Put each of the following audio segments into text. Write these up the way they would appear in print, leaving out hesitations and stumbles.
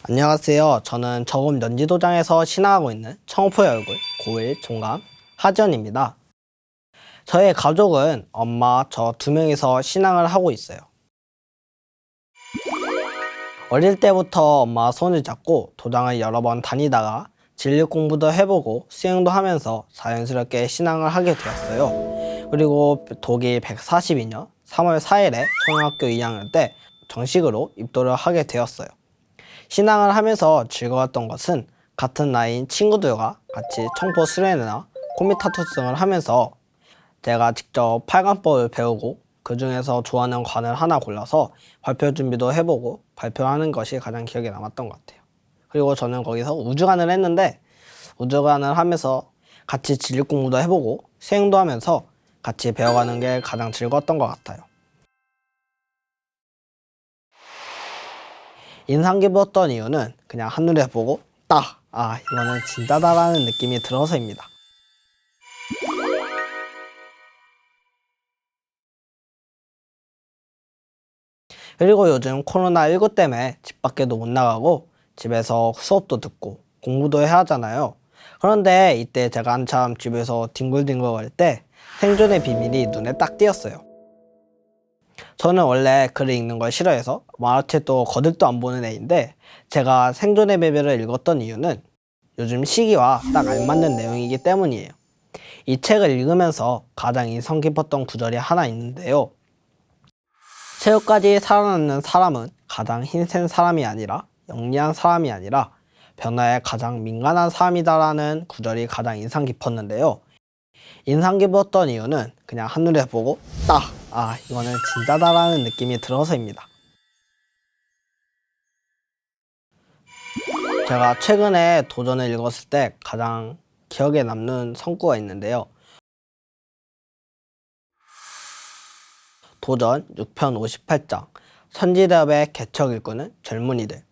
안녕하세요. 저는 저금 연지도장에서 신앙하고 있는 청포의 얼굴 고1 종감 하지연입니다. 저의 가족은 엄마, 저 두 명이서 신앙을 하고 있어요. 어릴 때부터 엄마 손을 잡고 도장을 여러 번 다니다가 진리 공부도 해보고 수행도 하면서 자연스럽게 신앙을 하게 되었어요. 그리고 독일 142년 3월 4일에 초등학교 2학년 때 정식으로 입도를 하게 되었어요. 신앙을 하면서 즐거웠던 것은 같은 나이인 친구들과 같이 청포 수련회나 코미타투성을 하면서 제가 직접 팔관법을 배우고 그 중에서 좋아하는 관을 하나 골라서 발표 준비도 해보고 발표하는 것이 가장 기억에 남았던 것 같아요. 그리고 저는 거기서 우주관을 했는데 우주관을 하면서 같이 진리 공부도 해보고 수행도 하면서 같이 배워가는 게 가장 즐거웠던 것 같아요. 인상 깊었던 이유는 그냥 한눈에 보고 딱! 이거는 진짜다라는 느낌이 들어서입니다. 그리고 요즘 코로나19 때문에 집 밖에도 못 나가고 집에서 수업도 듣고 공부도 해야 하잖아요. 그런데 이때 제가 한참 집에서 뒹굴뒹굴거릴 때 생존의 비밀이 눈에 딱 띄었어요. 저는 원래 글을 읽는 걸 싫어해서 만화책도 거들떠 안 보는 애인데 제가 생존의 비밀을 읽었던 이유는 요즘 시기와 딱 알맞는 내용이기 때문이에요. 이 책을 읽으면서 가장 인상 깊었던 구절이 하나 있는데요. 최후까지 살아남는 사람은 가장 힘센 사람이 아니라 영리한 사람이 아니라 변화에 가장 민감한 사람이다라는 구절이 가장 인상 깊었는데요. 인상 깊었던 이유는 그냥 한눈에 보고 딱! 이거는 진짜다라는 느낌이 들어서입니다. 제가 최근에 도전을 읽었을 때 가장 기억에 남는 성구가 있는데요. 도전 6편 58장 선지대업의 개척 일꾼은 젊은이들.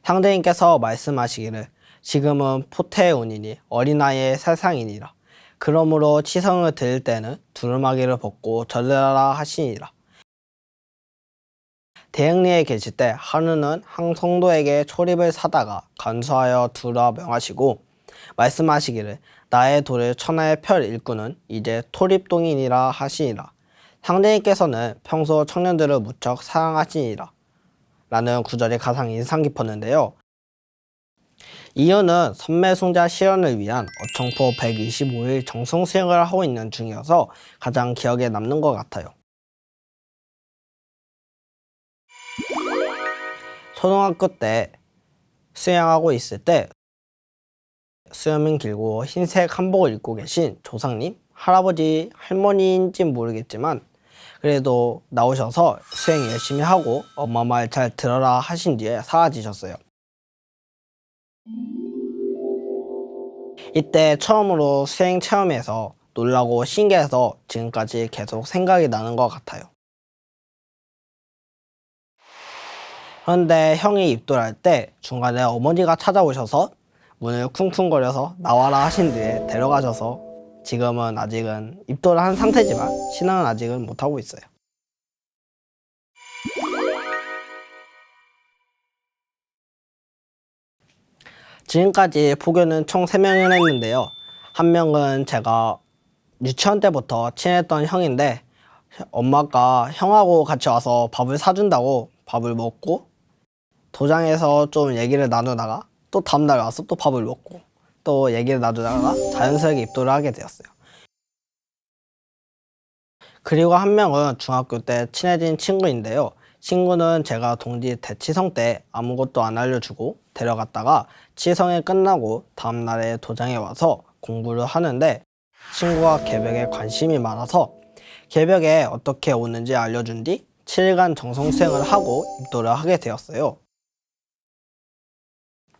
상대님께서 말씀하시기를 지금은 포태의 운이니 어린아이의 세상이니라. 그러므로 치성을 드릴 때는 두루마기를 벗고 절르라 하시니라. 대흥리에 계실 때 하루는 한 성도에게 초립을 사다가 간수하여 두라 명하시고 말씀하시기를 나의 돌을 천하의 펼 일꾼은 이제 토립동이니라 하시니라. 상대님께서는 평소 청년들을 무척 사랑하시니라 라는 구절이 가장 인상 깊었는데요. 이유는 선매송자 실현을 위한 어청포 125일 정성 수행을 하고 있는 중이어서 가장 기억에 남는 것 같아요. 초등학교 때 수행하고 있을 때 수염은 길고 흰색 한복을 입고 계신 조상님, 할아버지, 할머니인진 모르겠지만 그래도 나오셔서 수행 열심히 하고 엄마 말 잘 들어라 하신 뒤에 사라지셨어요. 이때 처음으로 수행 체험에서 놀라고 신기해서 지금까지 계속 생각이 나는 것 같아요. 그런데 형이 입도할 때 중간에 어머니가 찾아오셔서 문을 쿵쿵거려서 나와라 하신 뒤에 데려가셔서 지금은 아직은 입도를 한 상태지만 신앙은 아직은 못하고 있어요. 지금까지 포교는 총 3명을 했는데요. 한 명은 제가 유치원 때부터 친했던 형인데 엄마가 형하고 같이 와서 밥을 사준다고 밥을 먹고 도장에서 좀 얘기를 나누다가 또 다음날 와서 또 밥을 먹고 또 얘기를 나누다가 자연스럽게 입도를 하게 되었어요. 그리고 한 명은 중학교 때 친해진 친구인데요. 친구는 제가 동지 대치성 때 아무것도 안 알려주고 데려갔다가 치성이 끝나고 다음날에 도장에 와서 공부를 하는데 친구가 개벽에 관심이 많아서 개벽에 어떻게 오는지 알려준 뒤 7일간 정성수행을 하고 입도를 하게 되었어요.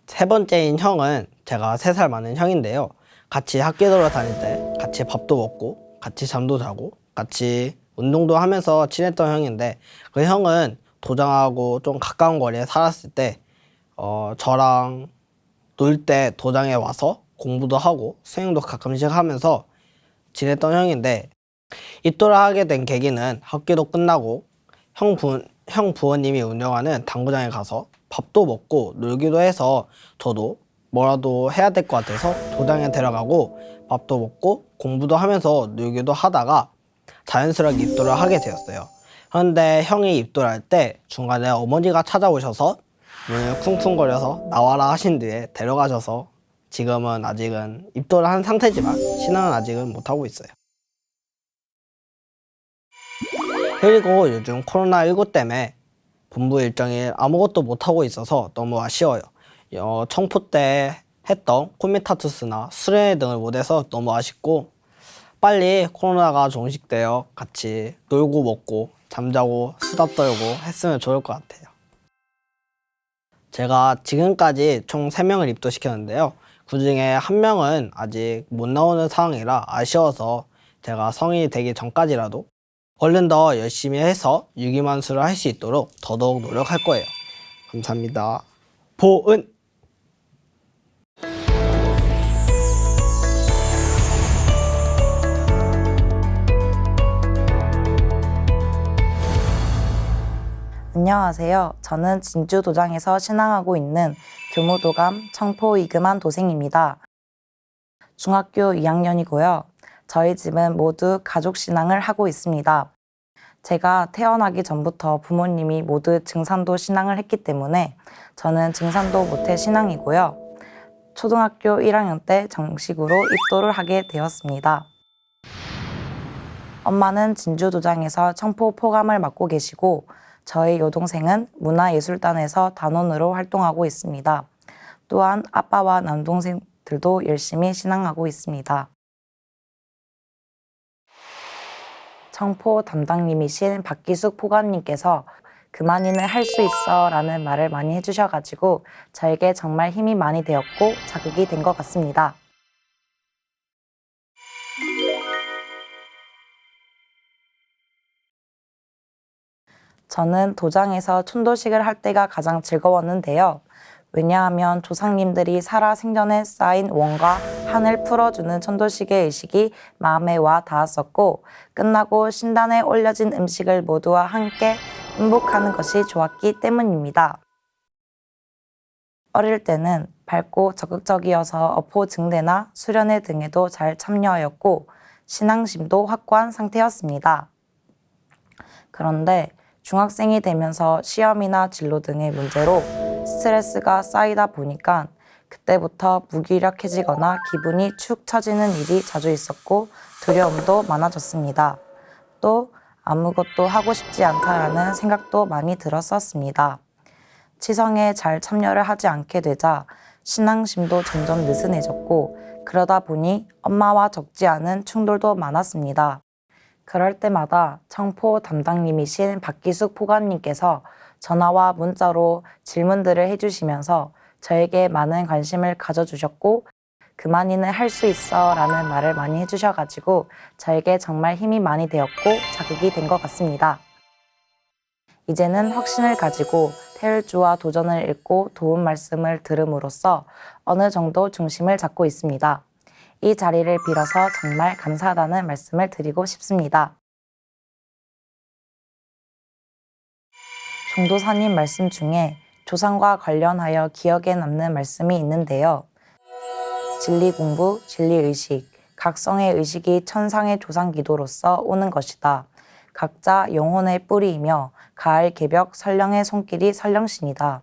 세 번째인 형은 제가 3살 많은 형인데요. 같이 학교도로 다닐 때 같이 밥도 먹고 같이 잠도 자고 같이 운동도 하면서 친했던 형인데 그 형은 도장하고 좀 가까운 거리에 살았을 때 저랑 놀 때 도장에 와서 공부도 하고 수행도 가끔씩 하면서 지냈던 형인데 입도를 하게 된 계기는 학기도 끝나고 형 부모님이 운영하는 당구장에 가서 밥도 먹고 놀기도 해서 저도 뭐라도 해야 될 것 같아서 도당에 데려가고 밥도 먹고 공부도 하면서 놀기도 하다가 자연스럽게 입도를 하게 되었어요. 그런데 형이 입도할 때 중간에 어머니가 찾아오셔서 문을 쿵쿵거려서 나와라 하신 뒤에 데려가셔서 지금은 아직은 입도를 한 상태지만 신앙은 아직은 못하고 있어요. 그리고 요즘 코로나19 때문에 본부 일정이 아무것도 못하고 있어서 너무 아쉬워요. 청포 때 했던 코미타투스나 수련회 등을 못해서 너무 아쉽고 빨리 코로나가 종식되어 같이 놀고 먹고 잠자고 수다 떨고 했으면 좋을 것 같아요. 제가 지금까지 총 3명을 입도시켰는데요. 그 중에 1명은 아직 못 나오는 상황이라 아쉬워서 제가 성인이 되기 전까지라도 얼른 더 열심히 해서 유기만수를 할 수 있도록 더더욱 노력할 거예요. 감사합니다. 보은! 안녕하세요. 저는 진주도장에서 신앙하고 있는 교무도감 청포 이금한 도생입니다. 중학교 2학년이고요. 저희 집은 모두 가족 신앙을 하고 있습니다. 제가 태어나기 전부터 부모님이 모두 증산도 신앙을 했기 때문에 저는 증산도 모태 신앙이고요. 초등학교 1학년 때 정식으로 입도를 하게 되었습니다. 엄마는 진주도장에서 청포 포감을 맡고 계시고 저희 여동생은 문화예술단에서 단원으로 활동하고 있습니다. 또한 아빠와 남동생들도 열심히 신앙하고 있습니다. 청포 담당님이신 박기숙 포관님께서 그만이는 할 수 있어 라는 말을 많이 해주셔가지고 저에게 정말 힘이 많이 되었고 자극이 된 것 같습니다. 저는 도장에서 촌도식을 할 때가 가장 즐거웠는데요. 왜냐하면 조상님들이 살아 생전에 쌓인 원과 한을 풀어주는 천도식의 의식이 마음에 와 닿았었고 끝나고 신단에 올려진 음식을 모두와 함께 행복하는 것이 좋았기 때문입니다. 어릴 때는 밝고 적극적이어서 어포 증대나 수련회 등에도 잘 참여하였고 신앙심도 확고한 상태였습니다. 그런데 중학생이 되면서 시험이나 진로 등의 문제로 스트레스가 쌓이다 보니까 그때부터 무기력해지거나 기분이 축 처지는 일이 자주 있었고 두려움도 많아졌습니다. 또 아무것도 하고 싶지 않다라는 생각도 많이 들었었습니다. 치성에 잘 참여를 하지 않게 되자 신앙심도 점점 느슨해졌고 그러다 보니 엄마와 적지 않은 충돌도 많았습니다. 그럴 때마다 청포 담당님이신 박기숙 포관님께서 전화와 문자로 질문들을 해주시면서 저에게 많은 관심을 가져주셨고 그만이는 할 수 있어 라는 말을 많이 해주셔가지고 저에게 정말 힘이 많이 되었고 자극이 된 것 같습니다. 이제는 확신을 가지고 태율주와 도전을 읽고 도움 말씀을 들음으로써 어느 정도 중심을 잡고 있습니다. 이 자리를 빌어서 정말 감사하다는 말씀을 드리고 싶습니다. 종도사님 말씀 중에 조상과 관련하여 기억에 남는 말씀이 있는데요. 진리 공부, 진리 의식, 각성의 의식이 천상의 조상 기도로서 오는 것이다. 각자 영혼의 뿌리이며 가을 개벽 설령의 손길이 설령신이다.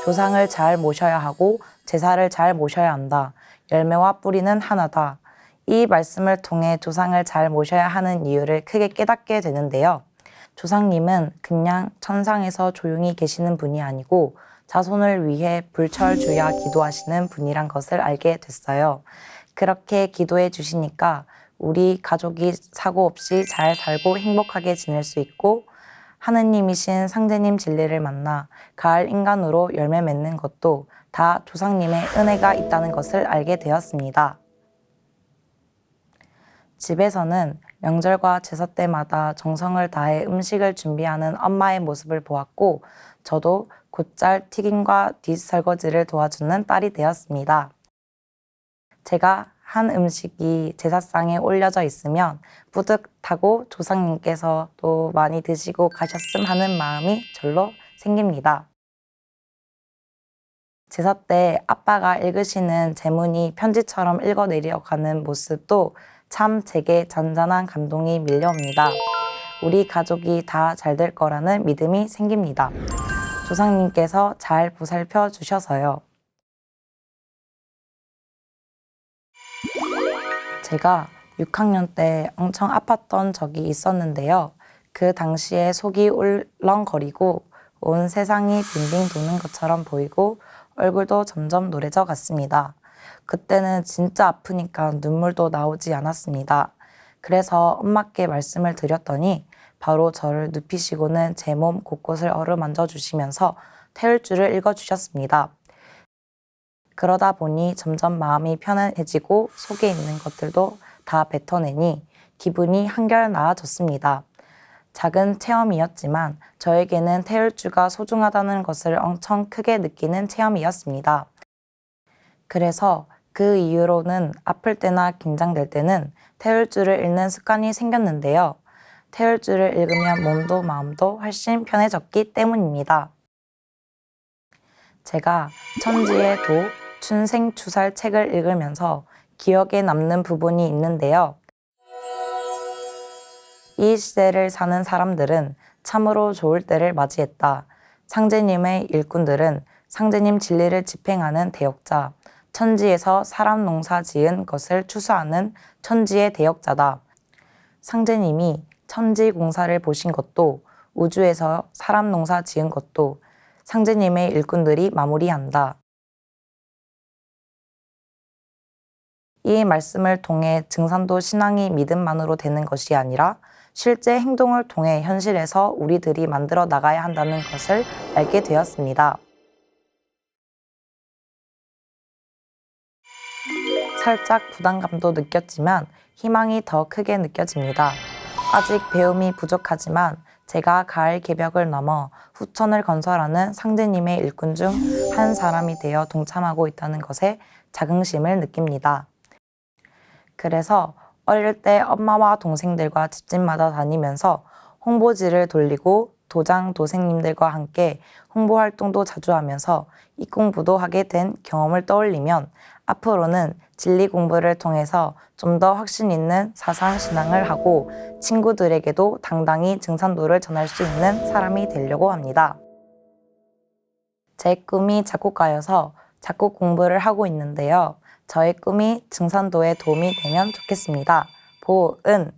조상을 잘 모셔야 하고 제사를 잘 모셔야 한다. 열매와 뿌리는 하나다. 이 말씀을 통해 조상을 잘 모셔야 하는 이유를 크게 깨닫게 되는데요. 조상님은 그냥 천상에서 조용히 계시는 분이 아니고 자손을 위해 불철주야 기도하시는 분이란 것을 알게 됐어요. 그렇게 기도해 주시니까 우리 가족이 사고 없이 잘 살고 행복하게 지낼 수 있고 하느님이신 상제님 진리를 만나 가을 인간으로 열매 맺는 것도 다 조상님의 은혜가 있다는 것을 알게 되었습니다. 집에서는 명절과 제사 때마다 정성을 다해 음식을 준비하는 엄마의 모습을 보았고 저도 곧잘 튀김과 뒷설거지를 도와주는 딸이 되었습니다. 제가 한 음식이 제사상에 올려져 있으면 뿌듯하고 조상님께서 또 많이 드시고 가셨음 하는 마음이 절로 생깁니다. 제사 때 아빠가 읽으시는 제문이 편지처럼 읽어내려가는 모습도 참 제게 잔잔한 감동이 밀려옵니다. 우리 가족이 다 잘 될 거라는 믿음이 생깁니다. 조상님께서 잘 보살펴 주셔서요. 제가 6학년 때 엄청 아팠던 적이 있었는데요. 그 당시에 속이 울렁거리고 온 세상이 빙빙 도는 것처럼 보이고 얼굴도 점점 노래져 갔습니다. 그때는 진짜 아프니까 눈물도 나오지 않았습니다. 그래서 엄마께 말씀을 드렸더니 바로 저를 눕히시고는 제 몸 곳곳을 어루만져 주시면서 태울주를 읽어주셨습니다. 그러다 보니 점점 마음이 편안해지고 속에 있는 것들도 다 뱉어내니 기분이 한결 나아졌습니다. 작은 체험이었지만 저에게는 태울주가 소중하다는 것을 엄청 크게 느끼는 체험이었습니다. 그래서 그 이후로는 아플 때나 긴장될 때는 태울주를 읽는 습관이 생겼는데요. 태울주를 읽으면 몸도 마음도 훨씬 편해졌기 때문입니다. 제가 천지의 도, 춘생추살 책을 읽으면서 기억에 남는 부분이 있는데요. 이 시대를 사는 사람들은 참으로 좋을 때를 맞이했다. 상제님의 일꾼들은 상제님 진리를 집행하는 대역자, 천지에서 사람 농사 지은 것을 추수하는 천지의 대역자다. 상제님이 천지 공사를 보신 것도 우주에서 사람 농사 지은 것도 상제님의 일꾼들이 마무리한다. 이 말씀을 통해 증산도 신앙이 믿음만으로 되는 것이 아니라 실제 행동을 통해 현실에서 우리들이 만들어 나가야 한다는 것을 알게 되었습니다. 살짝 부담감도 느꼈지만 희망이 더 크게 느껴집니다. 아직 배움이 부족하지만 제가 가을 개벽을 넘어 후천을 건설하는 상제님의 일꾼 중 한 사람이 되어 동참하고 있다는 것에 자긍심을 느낍니다. 그래서 어릴 때 엄마와 동생들과 집집마다 다니면서 홍보지를 돌리고 도장 도생님들과 함께 홍보 활동도 자주 하면서 이 공부도 하게 된 경험을 떠올리면 앞으로는 진리 공부를 통해서 좀 더 확신 있는 사상 신앙을 하고 친구들에게도 당당히 증산도를 전할 수 있는 사람이 되려고 합니다. 제 꿈이 작곡가여서 작곡 공부를 하고 있는데요. 저의 꿈이 증산도에 도움이 되면 좋겠습니다. 보은.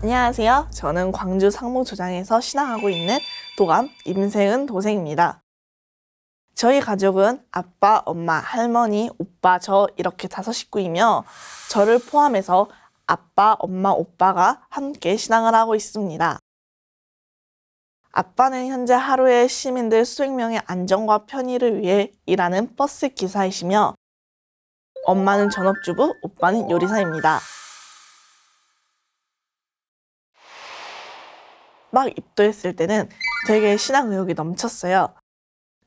안녕하세요. 저는 광주 상무조장에서 신앙하고 있는 도감 임세은 도생입니다. 저희 가족은 아빠, 엄마, 할머니, 오빠, 저 이렇게 5식구이며 저를 포함해서 아빠, 엄마, 오빠가 함께 신앙을 하고 있습니다. 아빠는 현재 하루에 시민들 수백 명의 안전과 편의를 위해 일하는 버스 기사이시며 엄마는 전업주부, 오빠는 요리사입니다. 막 입도했을 때는 되게 신앙 의욕이 넘쳤어요.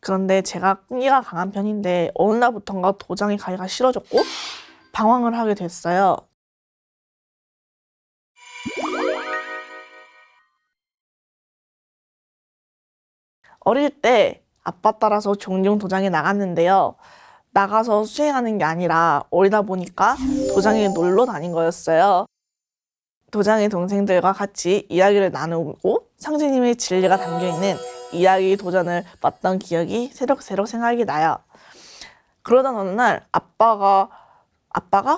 그런데 제가 끈기가 강한 편인데 어느 날부턴가 도장에 가기가 싫어졌고 방황을 하게 됐어요. 어릴 때 아빠 따라서 종종 도장에 나갔는데요. 나가서 수행하는 게 아니라 어리다 보니까 도장에 놀러 다닌 거였어요. 도장의 동생들과 같이 이야기를 나누고 상제님의 진리가 담겨있는 이야기 도전을 봤던 기억이 새록새록 생각이 나요. 그러던 어느 날 아빠가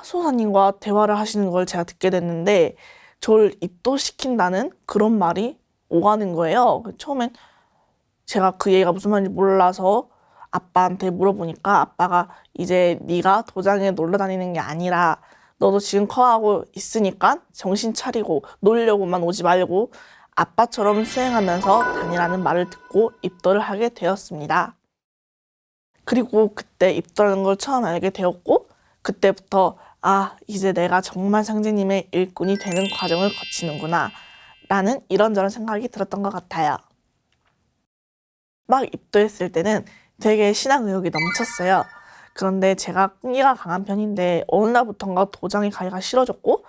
소사님과 대화를 하시는 걸 제가 듣게 됐는데 저를 입도시킨다는 그런 말이 오가는 거예요. 처음엔 제가 그 얘기가 무슨 말인지 몰라서 아빠한테 물어보니까 아빠가 이제 네가 도장에 놀러 다니는 게 아니라 너도 지금 커하고 있으니까 정신 차리고 놀려고만 오지 말고 아빠처럼 수행하면서 다니라는 말을 듣고 입도를 하게 되었습니다. 그리고 그때 입도라는 걸 처음 알게 되었고 그때부터 이제 내가 정말 상제님의 일꾼이 되는 과정을 거치는구나 라는 이런저런 생각이 들었던 것 같아요. 막 입도했을 때는 되게 신앙 의욕이 넘쳤어요. 그런데 제가 끈기가 강한 편인데 어느 날부턴가 도장에 가기가 싫어졌고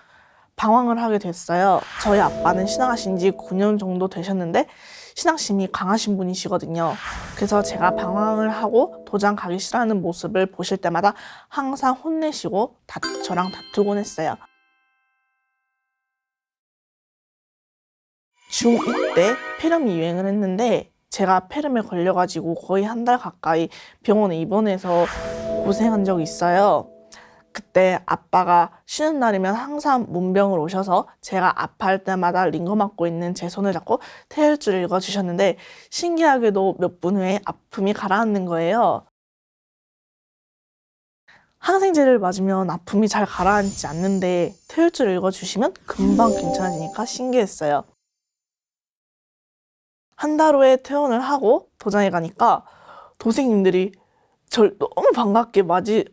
방황을 하게 됐어요. 저희 아빠는 신앙하신 지 9년 정도 되셨는데 신앙심이 강하신 분이시거든요. 그래서 제가 방황을 하고 도장 가기 싫어하는 모습을 보실 때마다 항상 혼내시고 저랑 다투곤 했어요. 중2 때 폐렴이 유행을 했는데 제가 폐렴에 걸려가지고 거의 한 달 가까이 병원에 입원해서 고생한 적이 있어요. 그때 아빠가 쉬는 날이면 항상 문병을 오셔서 제가 아파할 때마다 링거 맞고 있는 제 손을 잡고 태혈주를 읽어주셨는데 신기하게도 몇 분 후에 아픔이 가라앉는 거예요. 항생제를 맞으면 아픔이 잘 가라앉지 않는데 태혈주를 읽어주시면 금방 괜찮아지니까 신기했어요. 한 달 후에 퇴원을 하고 도장에 가니까 도생님들이 절 너무 반갑게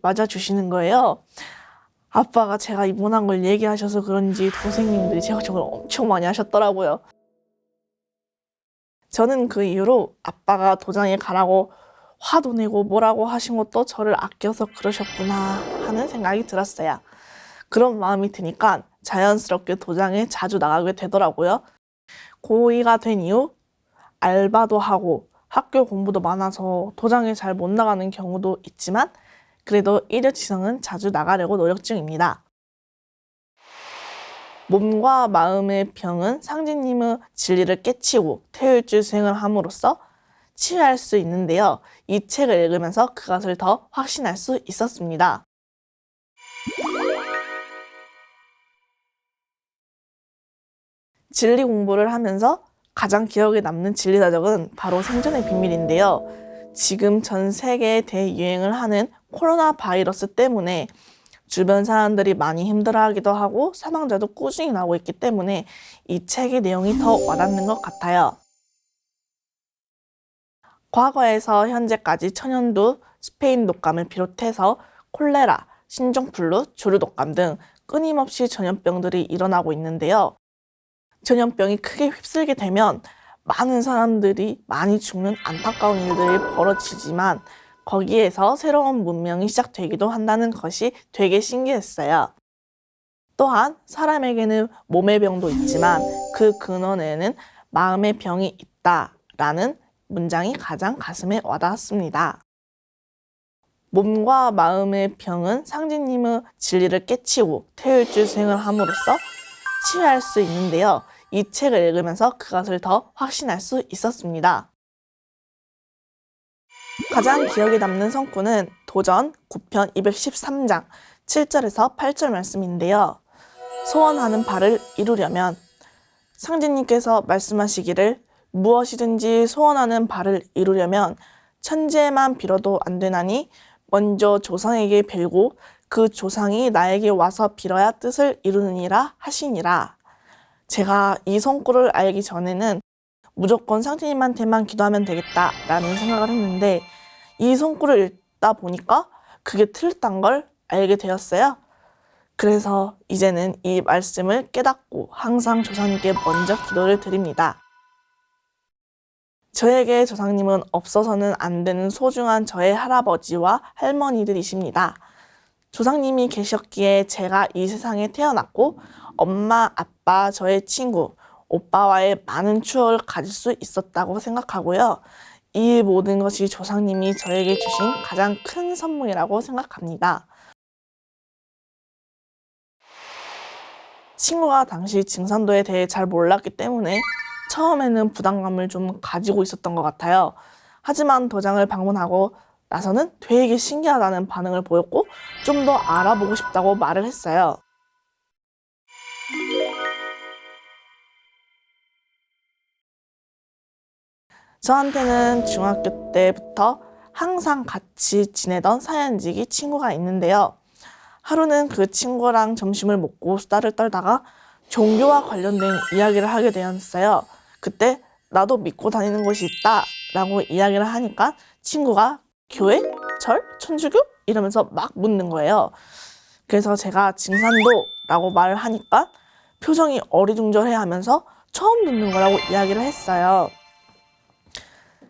맞아주시는 거예요. 아빠가 제가 입원한 걸 얘기하셔서 그런지 도생님들이 제 걱정을 엄청 많이 하셨더라고요. 저는 그 이후로 아빠가 도장에 가라고 화도 내고 뭐라고 하신 것도 저를 아껴서 그러셨구나 하는 생각이 들었어요. 그런 마음이 드니까 자연스럽게 도장에 자주 나가게 되더라고요. 고2가 된 이후 알바도 하고 학교 공부도 많아서 도장에 잘 못 나가는 경우도 있지만 그래도 일요치성은 자주 나가려고 노력 중입니다. 몸과 마음의 병은 상진님의 진리를 깨치고 태율주 수행을 함으로써 치유할 수 있는데요. 이 책을 읽으면서 그것을 더 확신할 수 있었습니다. 진리 공부를 하면서 가장 기억에 남는 진리다적은 바로 생존의 비밀인데요. 지금 전 세계에 대유행을 하는 코로나 바이러스 때문에 주변 사람들이 많이 힘들어하기도 하고 사망자도 꾸준히 나오고 있기 때문에 이 책의 내용이 더 와닿는 것 같아요. 과거에서 현재까지 천연두, 스페인 독감을 비롯해서 콜레라, 신종플루, 조류독감 등 끊임없이 전염병들이 일어나고 있는데요. 전염병이 크게 휩쓸게 되면 많은 사람들이 많이 죽는 안타까운 일들이 벌어지지만 거기에서 새로운 문명이 시작되기도 한다는 것이 되게 신기했어요. 또한 사람에게는 몸의 병도 있지만 그 근원에는 마음의 병이 있다라는 문장이 가장 가슴에 와닿았습니다. 몸과 마음의 병은 상진님의 진리를 깨치고 태율주 수행을 함으로써 치유할 수 있는데요. 이 책을 읽으면서 그것을 더 확신할 수 있었습니다. 가장 기억에 남는 성구는 도전 9편 213장 7절에서 8절 말씀인데요. 소원하는 바를 이루려면 상진님께서 말씀하시기를 무엇이든지 소원하는 바를 이루려면 천재만 빌어도 안 되나니 먼저 조상에게 빌고 그 조상이 나에게 와서 빌어야 뜻을 이루느니라 하시니라. 제가 이 성구를 알기 전에는 무조건 상진님한테만 기도하면 되겠다라는 생각을 했는데 이 성구를 읽다 보니까 그게 틀렸단 걸 알게 되었어요. 그래서 이제는 이 말씀을 깨닫고 항상 조상님께 먼저 기도를 드립니다. 저에게 조상님은 없어서는 안 되는 소중한 저의 할아버지와 할머니들이십니다. 조상님이 계셨기에 제가 이 세상에 태어났고 엄마, 아빠, 저의 친구, 오빠와의 많은 추억을 가질 수 있었다고 생각하고요. 이 모든 것이 조상님이 저에게 주신 가장 큰 선물이라고 생각합니다. 친구가 당시 증산도에 대해 잘 몰랐기 때문에 처음에는 부담감을 좀 가지고 있었던 것 같아요. 하지만 도장을 방문하고 나서는 되게 신기하다는 반응을 보였고 좀 더 알아보고 싶다고 말을 했어요. 저한테는 중학교 때부터 항상 같이 지내던 사연지기 친구가 있는데요. 하루는 그 친구랑 점심을 먹고 수다를 떨다가 종교와 관련된 이야기를 하게 되었어요. 그때 나도 믿고 다니는 곳이 있다 라고 이야기를 하니까 친구가 교회? 절? 천주교? 이러면서 막 묻는 거예요. 그래서 제가 증산도라고 말을 하니까 표정이 어리둥절해 하면서 처음 듣는 거라고 이야기를 했어요.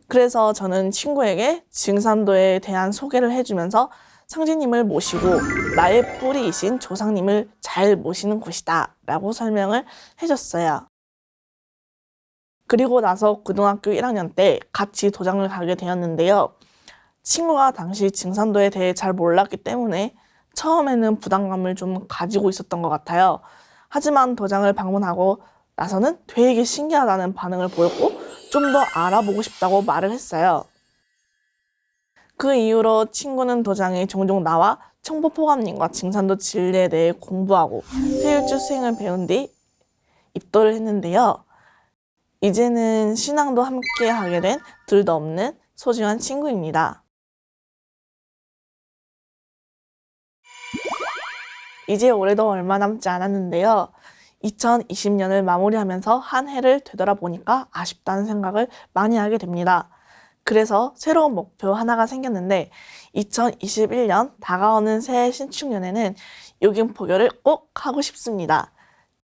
그래서 저는 친구에게 증산도에 대한 소개를 해주면서 상제님을 모시고 나의 뿌리이신 조상님을 잘 모시는 곳이다 라고 설명을 해줬어요. 그리고 나서 고등학교 1학년 때 같이 도장을 가게 되었는데요. 친구가 당시 징산도에 대해 잘 몰랐기 때문에 처음에는 부담감을 좀 가지고 있었던 것 같아요. 하지만 도장을 방문하고 나서는 되게 신기하다는 반응을 보였고 좀 더 알아보고 싶다고 말을 했어요. 그 이후로 친구는 도장에 종종 나와 청포포감님과 징산도 진리에 대해 공부하고 세율주 수행을 배운 뒤 입도를 했는데요. 이제는 신앙도 함께 하게 된 둘도 없는 소중한 친구입니다. 이제 올해도 얼마 남지 않았는데요. 2020년을 마무리하면서 한 해를 되돌아보니까 아쉽다는 생각을 많이 하게 됩니다. 그래서 새로운 목표 하나가 생겼는데 2021년 다가오는 새해 신축년에는 요긴포교를 꼭 하고 싶습니다.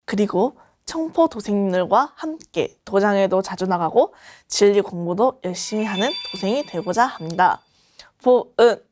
그리고 청포 도생님들과 함께 도장에도 자주 나가고 진리 공부도 열심히 하는 도생이 되고자 합니다. 보은